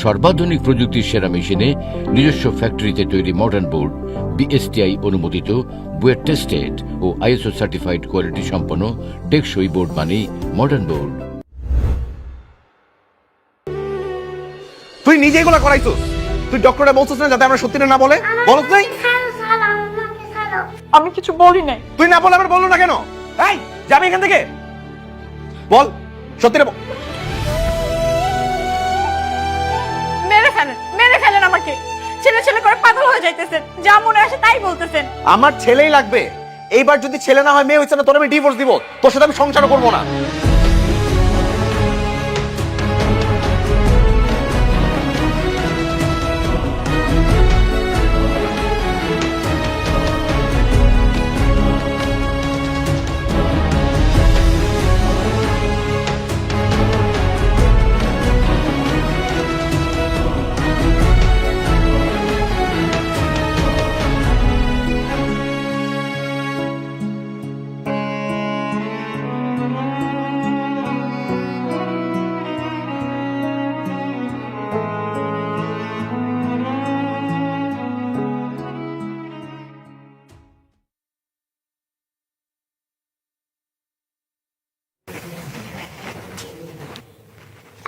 সর্বাধুনিক প্রযুক্তির সেরা মেশিনে নিজস্ব ফ্যাক্টরিতে তৈরি মডার্ন বোর্ড, বিএসটিআই অনুমোদিত, বুয়েট টেস্টেড ও আইএসও সার্টিফাইড কোয়ালিটি সম্পন্ন টেকসই বোর্ড মানেই মডার্ন বোর্ড। তুই নিজে এগুলা করাইছিস? তুই ডক্টরে বলছিস না যাতে আমরা সত্যিটা না বলে? বলছ নাই? আমি কিছু বলি নাই। তুই না বলে আবার বললো না কেন? এই যাবি এখান থেকে, বল সত্যিটা বল। মেরে ফেলেন আমাকে। ছেলে ছেলে করে পাগল হয়ে যাইতেছেন, যা মনে আসে তাই বলতেছেন। আমার ছেলেই লাগবে। এইবার যদি ছেলে না হয়, মেয়ে হইছে না, তোর আমি ডিভোর্স দিব। তোর সাথে আমি সংসার করবো না।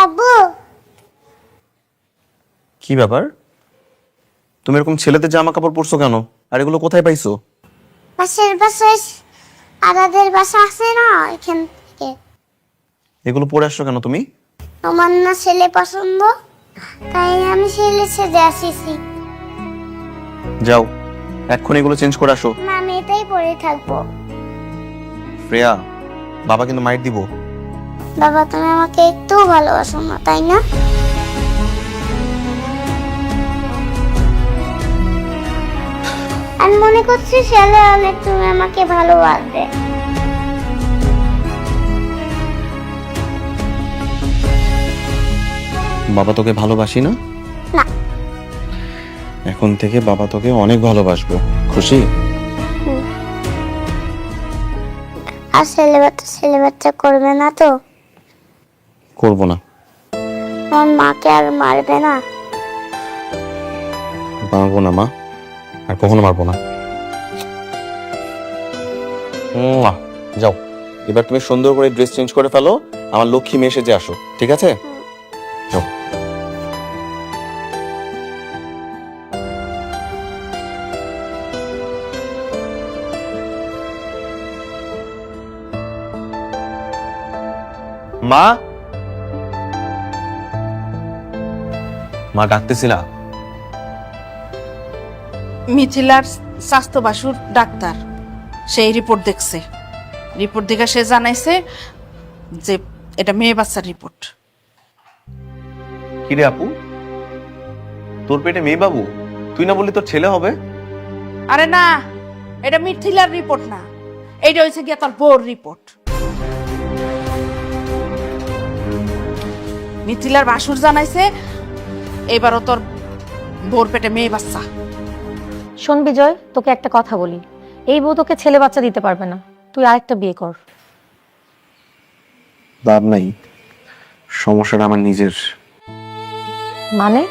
আব্বু, কি ব্যাপার? তুমি এরকম ছেলেদের জামা কাপড় পরছো কেন? আর এগুলো কোথায় পাইছো? পাশের বাসায় আরাদের বাসা আছে না, এখান থেকে। এগুলো পরে আসছো কেন তুমি? আমার না ছেলে পছন্দ, তাই আমি ছেলে সেজে আসিছি। যাও এখন এগুলো চেঞ্জ করে আসো। না, আমি এটাই পরে থাকবো। শ্রেয়া, বাবা কিন্তু মাইর দিব। বাবা, তুমি আমাকে একটু ভালোবাসো না, তাই না? আমি মনে করছি ছেলে হলে তুমি আমাকে ভালোবাসবে। বাবা তোকে ভালোবাসি না? না। এখন থেকে বাবা তোকে অনেক ভালোবাসবো। খুশি? আর ছেলে বাচ্চা করবে না তো? করব না। আমার মাকে আর মারবে না? মারবো না মা, আর কখনো মারবো না। যাও এবার তুমি সুন্দর করে ড্রেস চেঞ্জ করে ফেলো, আমার লক্ষ্মী মেয়ে সেজে আসো, ঠিক আছে? যাও। মা, মা ডাকতেছিলা? মিথিলার স্বাস্থ্য বাসুর ডাক্তার, সেই রিপোর্ট দেখছে। রিপোর্ট দেখে সে জানাইছে যে এটা মেয়ে বাচ্চার রিপোর্ট। কিরে আপু, তোর পেটে মেয়ে বাবু? তুই না বললি তোর ছেলে হবে? আরে না, এটা মিথিলার রিপোর্ট না, এইটা হয়েছে গিয়া তোর বউর রিপোর্ট। মিথিলার বাসুর জানাইছে এবারও তোর বউর পেটে মেয়ে বাচ্চা। শোন বিজয়, তোকে একটা কথা বলি, এই বউ তোকে ছেলে বাচ্চা দিতে পারবে না, তুই আরেকটা বিয়ে কর। লাভ নাই, সমস্যাটা আমার নিজের। মানে?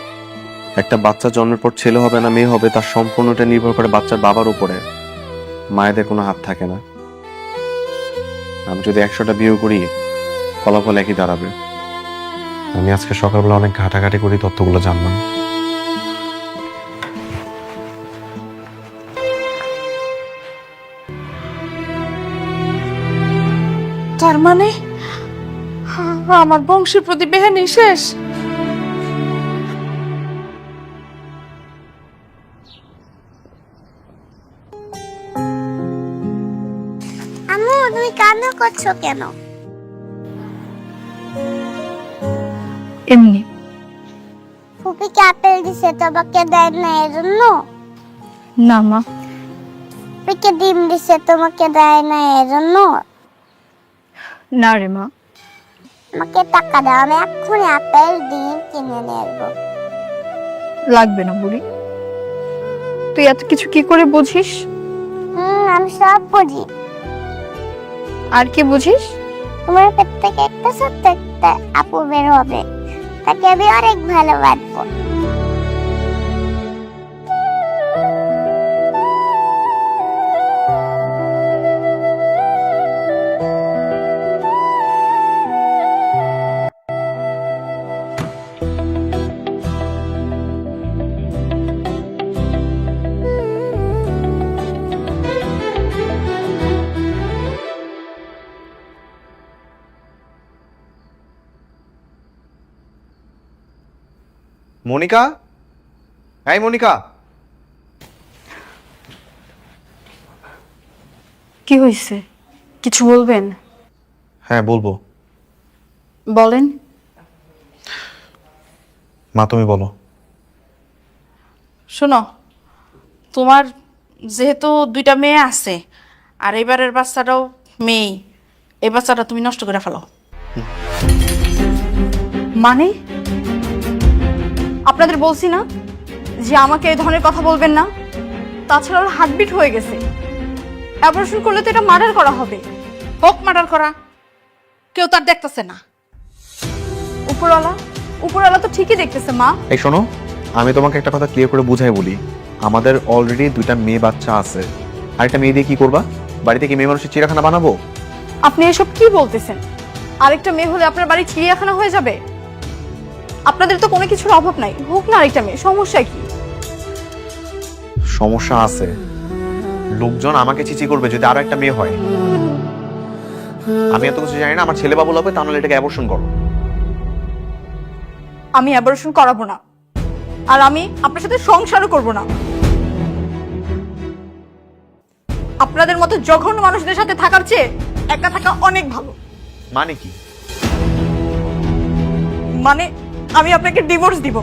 একটা বাচ্চা জন্মের পর ছেলে হবে না মেয়ে হবে, তার সম্পূর্ণটা নির্ভর করে বাচ্চার বাবার উপরে। মায়েদের কোনো হাত থাকে না। আমি যদি 100টা বিয়ে করি, ফলাফল একই দাঁড়াবে। আমি আজকে সকালবেলা অনেক ঘাটাঘাটি করি তথ্যগুলো জানলাম। তার মানে আমার বংশের প্রতি বেহানি শেষ। আম্মু, তুমি কান্না করছো কেন? এমনি। ফুপিকে আপেল দিছে, তোমাকে দেয় না এজন্য? না মা। ফুপিকে ডিম দিছে, তোমাকে দেয় না এজন্য? না রে মা। আমাকে টাকা দাও, আমি এক্ষুনি আপেল ডিম কিনে নিয়ে আসবো। লাগবে না বুড়ি, তুই এত কিছু কি করে বুঝিস? আমি সব বুঝি। আর কি বুঝিস? তোমার পেট থেকে একটা ছোট্ট একটা আপু বের হবে, তাকে আমি অনেক ভালোবাসবো। মনিকা, এই মনিকা। কি হয়েছে? কিছু বলবেন? হ্যাঁ বলবো। বলেন। মা তুমি বলো। শোনো, তোমার যেহেতু দুইটা মেয়ে আছে আর এবারের বাচ্চাটাও মেয়ে, এই বাচ্চাটা তুমি নষ্ট করে ফেলো। মানে আপনাদের বলছি না যে আমাকে এই ধরনের কথা বলবেন না। তাছাড়া ওর হার্টবিট হয়ে গেছে, অপারেশন করলে তো এটা মার্ডার করা হবে। হোক মার্ডার করা, কেউ তার দেখতেছে না। উপরওয়ালা তো ঠিকই দেখতেছে মা। এই শোনো, আমি তোমাকে একটা কথা ক্লিয়ার করে বুঝাই বলি। আমাদের অলরেডি দুইটা মেয়ে বাচ্চা আছে, আরেকটা মেয়ে দিয়ে কি করবা? বাড়িতে কি মেয়ে মানুষের চিড়িয়াখানা বানাবো? আপনি এসব কি বলতেছেন? আরেকটা মেয়ে হলে আপনার বাড়ি চিড়িয়াখানা হয়ে যাবে? আপনাদের তো কোনো কিছুর অভাব নাই, হোক না আরেকটা মেয়ে, সমস্যা কি? সমস্যা আছে। লোকজন আমাকে চিচি করবে যদি আরো একটা মেয়ে হয়। আমি এত কিছু জানি না, আমার ছেলে বাবু হবে, তাহলে এটাকে অ্যাবর্শন করো। আমি অ্যাবর্শন করাবো না, আর আমি আপনার সাথে সংসারও করব না। আপনাদের মতো জঘন্য মানুষদের সাথে থাকার চেয়ে একা থাকা অনেক ভালো। মানে কি? মানে আমি আপনাকে ডিভোর্স দিব।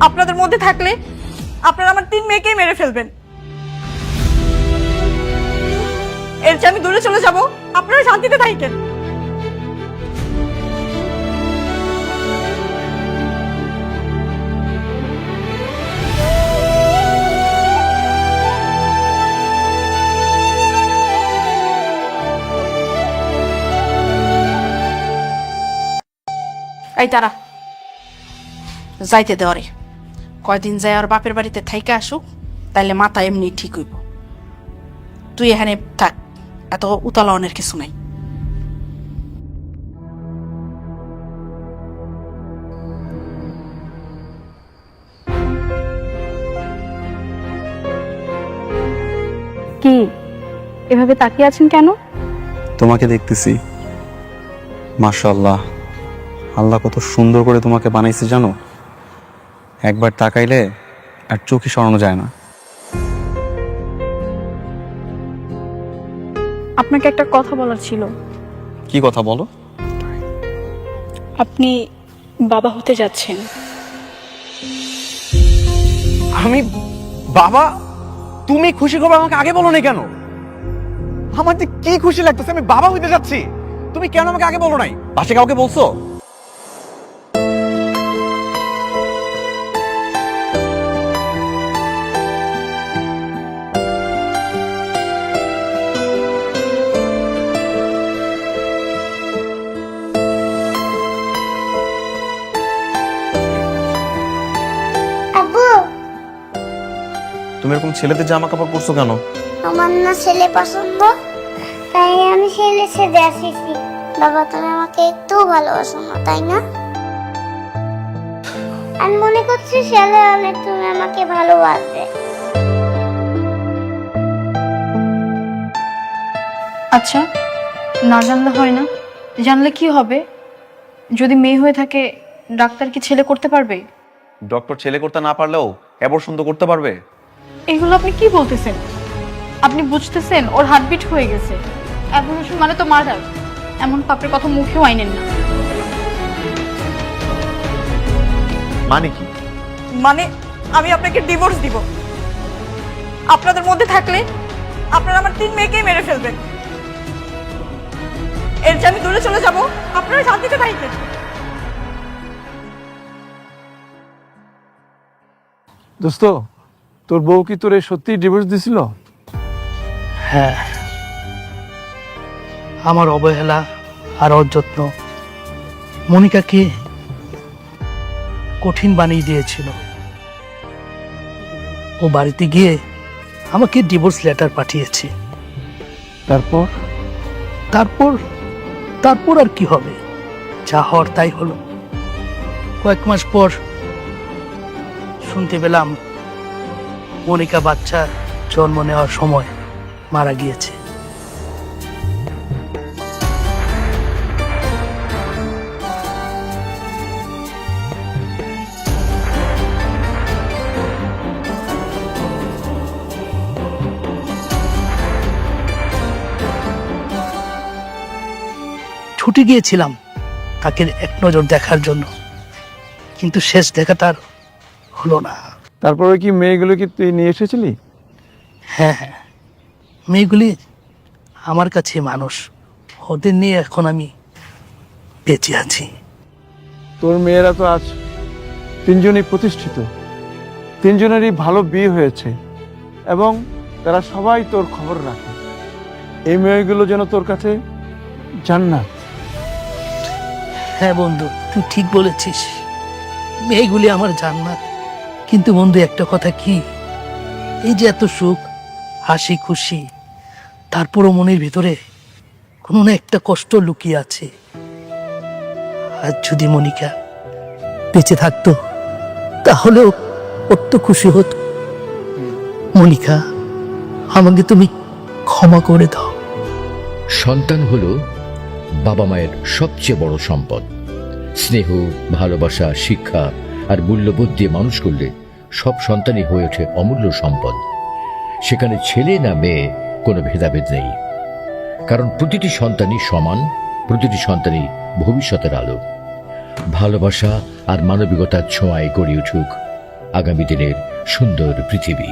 আপনাদের মধ্যে থাকলে আপনারা আমার 3 মেয়েকেই মেরে ফেলবেন। এর চেয়ে আমি দূরে চলে যাব, আপনারা শান্তিতে থাকেন। এই তারা যাইতে দেওয়ারে কয়দিন যায় আর বাপের বাড়িতে থাইকা আসুক, তাইলে মাথা এমনি ঠিক হইব। তুই এখানে থাক, এত উতালনের কিছু নাই। কি এভাবে তাকিয়ে আছেন কেন? তোমাকে দেখতেছি। মাশাআল্লাহ, আল্লাহ কত সুন্দর করে তোমাকে বানাইছে জানো। একবার তাকাইলে আর চোখে সরানো যায় না। আপনাকে একটা কথা বলার ছিল। কি কথা বলো? আপনি বাবা হতে যাচ্ছেন। আমি বাবা? তুমি খুশি খবর আমাকে আগে বলো না কেন? আমার যে কি খুশি লাগতেছে, আমি বাবা হইতে যাচ্ছি। তুমি কেন আমাকে আগে বলো নাই? বাসে কাউকে বলছো? আব্বু, তুমি এরকম ছেলেদের জামা কাপড় পরছো কেন? আমার না ছেলে পছন্দ, তাই আমি ছেলে সেজে আসিছি। বাবা, তুমি আমাকে একটু ভালোবাসো না, তাই না? আমি মনে করছি ছেলে হলে তুমি আমাকে ভালোবাসবে। আচ্ছা, না জানলে হয় না, জানলে কি হবে? যদি মেয়ে হয়ে থাকে, ডাক্তার কি ছেলে করতে পারবে? ডক্টর ছেলে করতে না পারলেও অ্যাবর্শন তো করতে পারবে। এগুলো আপনি কি বলতেছেন? আপনি বুঝতেছেন ওর হার্টবিট হয়ে গেছে। অ্যাবর্শন মানে তো মার্ডার। এমন পাপের কথা মুখেও আইনেন না। মানে কি? মানে আমি আপনাকে ডিভোর্স দিব। আপনাদের মধ্যে থাকলে আপনারা আমার 3 মেয়েকেই মেরে ফেলবেন। এর চেয়ে আমি দূরে চলে যাব, আপনারা শান্তিতে থাকেন। দোস্ত, তোর বউ কি তোরে সত্যি ডিভোর্স দিছিল? হ্যাঁ, আমার অবহেলা আর অযত্ন মনিকাকে কঠিন বানিয়ে দিয়েছিল। ও বাড়িতে গিয়ে আমাকে ডিভোর্স লেটার পাঠিয়েছে। তারপর তারপর তারপর আর কি হবে, যা হওয়ার তাই হলো। কয়েক মাস পর শুনতে পেলাম মনিকা বাচ্চা জন্ম নেওয়ার সময় মারা গিয়েছে। ছুটে গিয়েছিলাম তাকে এক নজর দেখার জন্য, কিন্তু শেষ দেখাটা আর হলো না। তারপরে কি মেয়েগুলো কি তুই নিয়ে এসেছিলি? হ্যাঁ হ্যাঁ, মেয়েগুলি আমার কাছে মানুষ, ওদের নিয়ে এখন আমি বেঁচে আছি। তোর মেয়েরা তো আজ তিনজনই প্রতিষ্ঠিত, তিনজনেরই ভালো বিয়ে হয়েছে এবং তারা সবাই তোর খবর রাখে। এই মেয়েগুলো যেন তোর কাছে জান্নাত। হ্যাঁ বন্ধু, তুই ঠিক বলেছিস, মেয়েগুলি আমার জান্নাত। কিন্তু বন্ধু একটা কথা কি, এই যে এত সুখ হাসি খুশি, তারপরও মনের ভিতরে কোনো না একটা কষ্ট লুকিয়ে আছে। আর যদি মনিকা বেঁচে থাকতো তাহলেও কত খুশি হতো। মনিকা, আমাকে তুমি ক্ষমা করে দাও। সন্তান হলো বাবা মায়ের সবচেয়ে বড় সম্পদ। স্নেহ, ভালোবাসা, শিক্ষা আর মূল্যবোধ দিয়ে মানুষ করলে সব সন্তানই হয়ে ওঠে অমূল্য সম্পদ। সেখানে ছেলে না মেয়ে কোনো ভেদাভেদ নেই, কারণ প্রতিটি সন্তানই সমান, প্রতিটি সন্তানই ভবিষ্যতের আলো। ভালোবাসা আর মানবিকতার ছোঁয়ায় গড়ে উঠুক আগামী দিনের সুন্দর পৃথিবী।